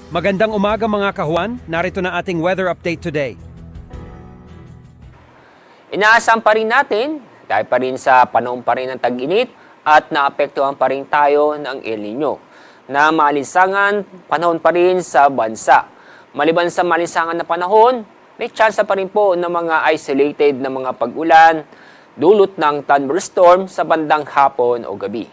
Magandang umaga mga kahuan, narito na ating weather update today. Inaasahan pa rin natin, dahil pa rin sa panahon pa rin ng tag-init at naapektuhan pa rin tayo ng El Nino, na malinsangan panahon pa rin sa bansa. Maliban sa malinsangan na panahon, may tsansa pa rin po ng mga isolated na mga pag-ulan, dulot ng thunderstorm sa bandang hapon o gabi.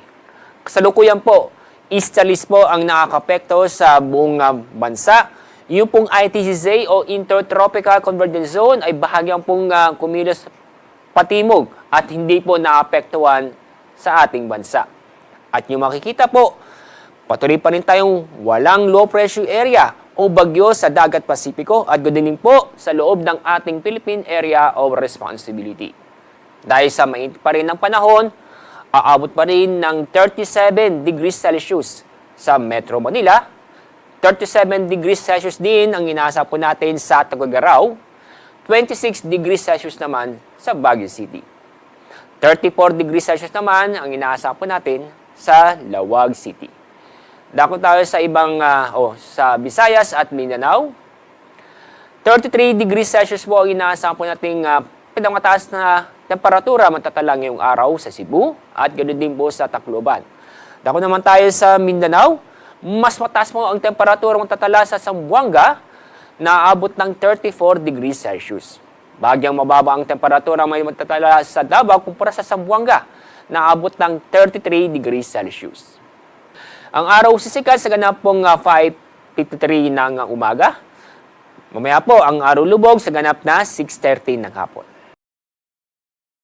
Kasalukuyan po, easterlies po ang nakakapekto sa buong bansa. Yung pong ITCZ o Intertropical Convergence Zone ay bahagyang pong kumilos patimog at hindi po naapektuhan sa ating bansa. At yung makikita po, patuloy pa rin tayong walang low pressure area o bagyo sa dagat Pasipiko at ganoon din po sa loob ng ating Philippine Area of Responsibility. Dahil sa mainit pa rin ng panahon, aabot pa rin ng 37 degrees Celsius sa Metro Manila. 37 degrees Celsius din ang inaasahan po natin sa Tuguegarao. 26 degrees Celsius naman sa Baguio City. 34 degrees Celsius naman ang inaasahan po natin sa Lawag City. Dako tayo sa ibang, sa Visayas at Mindanao. 33 degrees Celsius po ang inaasahan po natin pinamataas na temperatura matatalang ngayong araw sa Cebu at ganoon din po sa Tacloban. Dako naman tayo sa Mindanao, mas mataas po ang temperatura matatala sa Zamboanga na aabot ng 34 degrees Celsius. Bagyang mababa ang temperatura may matatala sa Davao kumpara sa Zamboanga na aabot ng 33 degrees Celsius. Ang araw sisikat sa ganapong 5:53 ng umaga. Mamaya po ang araw lubog sa ganap na 6:30 ng hapon.